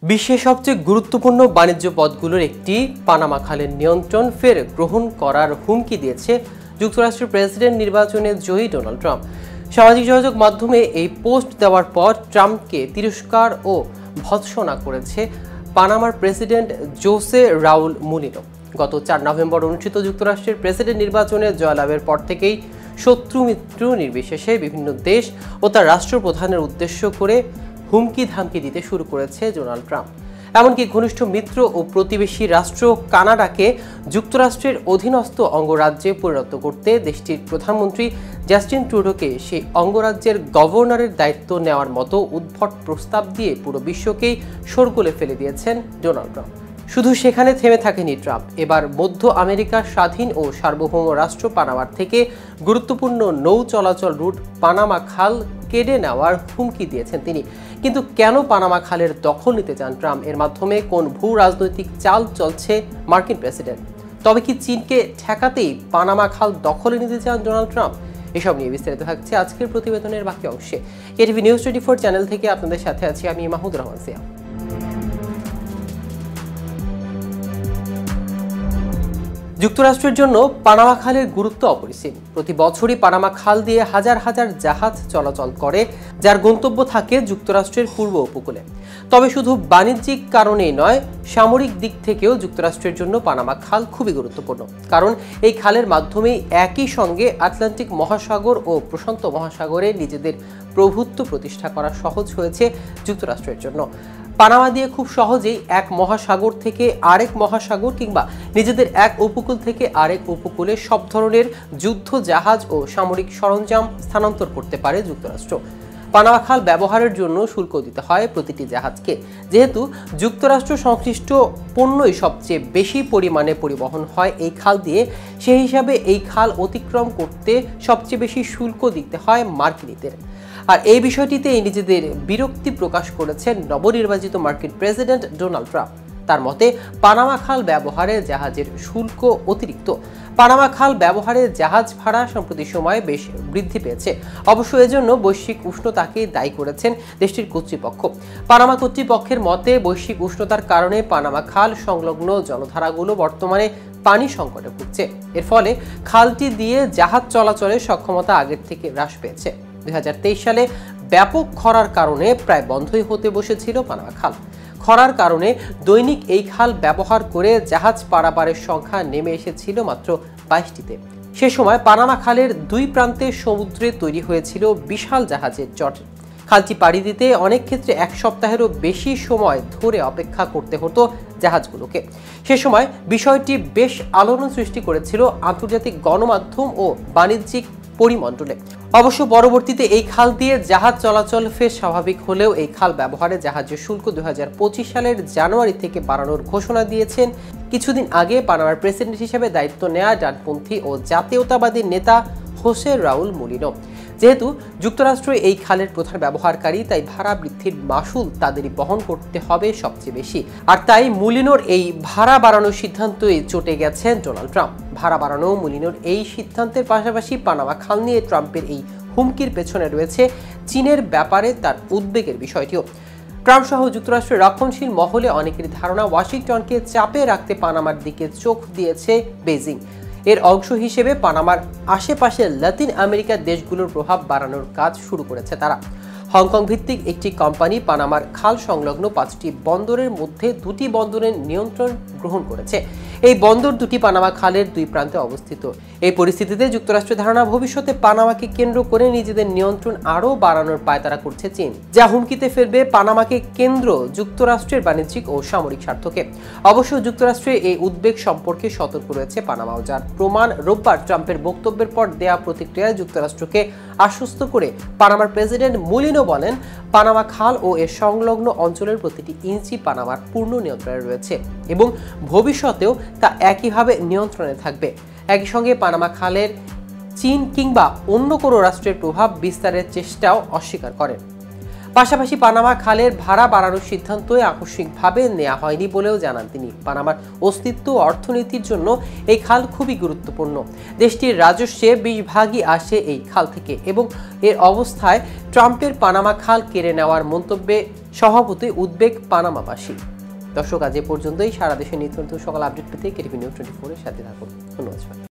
বিশ্বের সবচেয়ে গুরুত্বপূর্ণ বাণিজ্য পথগুলোর একটি পানামা খালের নিয়ন্ত্রণ ফের গ্রহণ করার হুমকি দিয়েছে যুক্তরাষ্ট্রের প্রেসিডেন্ট নির্বাচনে জয়ী ডোনাল্ড ট্রাম্প। সামাজিক যোগাযোগ মাধ্যমে এই পোস্ট দেওয়ার পর ট্রাম্পকে তিরস্কার ও ভৎসনা করেছে পানামার প্রেসিডেন্ট জোসে রাউল মুলিনো। গত 4 নভেম্বর অনুষ্ঠিত যুক্তরাষ্ট্রের প্রেসিডেন্ট নির্বাচনে জয়লাভের পর থেকেই শত্রু মিত্র নির্বিশেষে বিভিন্ন দেশ ও তার রাষ্ট্রপ্রধানের উদ্দেশ্য করে হুমকি ধামকি দিতে শুরু করেছে ডোনাল্ড ট্রাম্প। এমনকি ঘনিষ্ঠ মিত্র ও প্রতিবেশী রাষ্ট্র কানাডাকে যুক্তরাষ্ট্রের অধীনস্থ অঙ্গরাজ্যে পরিণত করতে দেশটির প্রধানমন্ত্রী জাস্টিন ট্রুডোকে সেই অঙ্গরাজ্যের গভর্নরের দায়িত্ব নেওয়ার মতো উদ্ভট প্রস্তাব দিয়ে পুরো বিশ্বকেই শোরগোলে ফেলে দিয়েছেন ডোনাল্ড ট্রাম্প। শুধু সেখানে থেমে থাকেনি ট্রাম্প, এবার মধ্য আমেরিকার স্বাধীন ও সার্বভৌম রাষ্ট্র পানামার থেকে গুরুত্বপূর্ণ নৌ চলাচল রুট পানামা খাল কেড়ে নেওয়ার হুমকি দিয়েছেন তিনি। কিন্তু কেন পানামা খালের দখল নিতে চান ট্রাম্প? এর মাধ্যমে কোন ভূ রাজনৈতিক চাল চলছে মার্কিন প্রেসিডেন্ট? তবে কি চীনকে ঠেকাতেই পানামা খাল দখলে নিতে চান ডোনাল্ড ট্রাম্প? এসব নিয়ে বিস্তারিত থাকছে আজকের প্রতিবেদনের বাকি অংশে। কেটিভি নিউজ 24 চ্যানেল থেকে আপনাদের সাথে আছি আমি মাহমুদ রহমান সিয়া। যুক্তরাষ্ট্রের জন্য পানামা খালের গুরুত্ব অপরিসীম। প্রতি বছরই পানামা খাল দিয়ে হাজার হাজার জাহাজ চলাচল করে, যার গন্তব্য থাকে যুক্তরাষ্ট্রের পূর্ব উপকূলে। তবে শুধু বাণিজ্যিক কারণেই নয়, সামরিক দিক থেকেও যুক্তরাষ্ট্রের জন্য পানামা খাল খুবই গুরুত্বপূর্ণ। কারণ এই খালের মাধ্যমেই একই সঙ্গে আটলান্টিক মহাসাগর ও প্রশান্ত মহাসাগরে নিজেদের প্রভুত্ব প্রতিষ্ঠা করা সহজ হয়েছে যুক্তরাষ্ট্রের জন্য। পানামা দিয়ে খুব সহজেই এক মহাসাগর থেকে আরেক মহাসাগর কিংবা নিজেদের এক উপকূল থেকে আরেক উপকূলে সব ধরনের যুদ্ধ জাহাজ ও সামরিক সরঞ্জাম স্থানান্তর করতে পারে যুক্তরাষ্ট্র। পানামা খাল ব্যবহারের জন্য শুল্ক দিতে হয় প্রতিটি জাহাজকে। যেহেতু যুক্তরাষ্ট্র সংশ্লিষ্ট পণ্যই সবচেয়ে বেশি পরিমাণে পরিবহন হয় এই খাল দিয়ে, সেই হিসাবে এই খাল অতিক্রম করতে সবচেয়ে বেশি শুল্ক দিতে হয় মার্কিনীদের। আর এই বিষয়টিতে নিজেদের বিরক্তি প্রকাশ করেছেন নবনির্বাচিত মার্কিন প্রেসিডেন্ট ডোনাল্ড ট্রাম্প। তার মতে পানামা খাল ব্যবহারে জাহাজের শুল্ক অতিরিক্ত। পানামা খাল ব্যবহারে জাহাজ ভাড়া সম্প্রতি সময়ে বেশ বৃদ্ধি পেয়েছে। অবশ্য এজন্য বৈশ্বিক উষ্ণতাকে দায়ী করেছেন দেশটির কর্তৃপক্ষ। পানামা কর্তৃপক্ষের মতে বৈশ্বিক উষ্ণতার কারণে পানামা খাল সংলগ্ন জলধারাগুলো বর্তমানে পানি সংকটে ভুগছে। এর ফলে খালটি দিয়ে জাহাজ চলাচলের সক্ষমতা আগের থেকে হ্রাস পেয়েছে। 2023 সালে ব্যাপক খরার কারণে প্রায় বন্ধই হতে বসেছিল পানামা খাল। খরার কারণে দৈনিক এই খাল ব্যবহার করে জাহাজ পারাপারের সংখ্যা নেমে এসেছিল মাত্র 22টিতে। সে সময় পানামা খালের দুই প্রান্তে সমুদ্রে তৈরি হয়েছিল বিশাল জাহাজের জট। খালটি পাড়ি দিতে অনেক ক্ষেত্রে 1 সপ্তাহেরও বেশি সময় ধরে অপেক্ষা করতে হতো জাহাজগুলোকে। সে সময় বিষয়টি বেশ আলোড়ন সৃষ্টি করেছিল আন্তর্জাতিক গণমাধ্যম ও বাণিজ্যিক পরিমণ্ডলে। অবশ্য পরবর্তীতে এই খাল দিয়ে জাহাজ চলাচল ফের স্বাভাবিক হলেও এই খাল ব্যবহারে জাহাজের শুল্ক 2025 সালের জানুয়ারি থেকে বাড়ানোর ঘোষণা দিয়েছেন কিছুদিন আগে পানামার প্রেসিডেন্ট হিসেবে দায়িত্ব নেওয়া ডানপন্থী ও জাতীয়তাবাদী নেতা হোসে রাউল মুলিনো। যেহেতু যুক্তরাষ্ট্র এই খালের প্রধান ব্যবহারকারী, তাই ভাড়া বৃদ্ধির মাশুল তাদেরই বহন করতে হবে সবচেয়ে বেশি। আর তাই মুলিনোর এই ভাড়া বাড়ানোর সিদ্ধান্তই চটে গেছেন ডোনাল্ড ট্রাম্প। ভাড়া বাড়ানো মুলিনোর এই সিদ্ধান্তের পাশাপাশি পানামা খাল নিয়ে ট্রাম্পের এই হুমকির পেছনে রয়েছে চীনের ব্যাপারে তার উদ্বেগের বিষয়টিও। ট্রাম্প সহ যুক্তরাষ্ট্রের রক্ষণশীল মহলে অনেকের ধারণা ওয়াশিংটনকে চাপে রাখতে পানামার দিকে চোখ দিয়েছে বেইজিং। এর অংশ হিসেবে পানামার আশেপাশের লাতিন আমেরিকার দেশগুলোর প্রভাব বাড়ানোর কাজ শুরু করেছে তারা। হংকং ভিত্তিক একটি কোম্পানি পানামার খাল সংলগ্ন 5টি বন্দরের মধ্যে 2টি বন্দরের নিয়ন্ত্রণ গ্রহণ করেছে। এই বন্দর দুটি পানামা খালের দুই প্রান্তে অবস্থিত। এই পরিস্থিতিতে যুক্তরাষ্ট্রের ধারণা ভবিষ্যতে পানামাকে কেন্দ্র করে নিজেদের নিয়ন্ত্রণ আরও বাড়ানোর পায়তারা করছে চীন, যা হুমকিতে ফেলবে পানামাকে কেন্দ্র যুক্তরাষ্ট্রের বাণিজ্যিক ও সামরিক স্বার্থকে। অবশ্য যুক্তরাষ্ট্রের এই উদ্বেগ সম্পর্কে সতর্ক রয়েছে পানামাও, যার প্রমাণ রোববার ট্রাম্পের বক্তব্যের পর দেয়া প্রতিক্রিয়ায় যুক্তরাষ্ট্রকে আশ্বস্ত করে পানামার প্রেসিডেন্ট মুলিনো বলেন, পানামা খাল ও এর সংলগ্ন অঞ্চলের প্রতিটি ইঞ্চি পানামার পূর্ণ নিয়ন্ত্রণে রয়েছে এবং ভবিষ্যতেও তা একইভাবে নিয়ন্ত্রণে থাকবে। একই সঙ্গে পানামা খালের চীন কিংবা অন্য কোনো রাষ্ট্রের প্রভাব বিস্তারের চেষ্টাও অস্বীকার করেন। পাশাপাশি পানামা খালের ভাড়া বাড়ানোর সিদ্ধান্ত আকস্মিকভাবে নেওয়া হয়নি বলেও জানান তিনি। পানামার অস্তিত্ব ও অর্থনীতির জন্য এই খাল খুবই গুরুত্বপূর্ণ। দেশটির রাজস্বের 20 ভাগই আসে এই খাল থেকে এবং এর অবস্থায় ট্রাম্পের পানামা খাল কেড়ে নেওয়ার মন্তব্যে স্বভাবতই উদ্বেগ পানামাবাসী। দর্শক, আজ এ পর্যন্তই। সারা দেশে নিত্য নতুন সকল আপডেট পেতে কেটিভি নিউজ 24 এর সাথে থাকুন। ধন্যবাদ।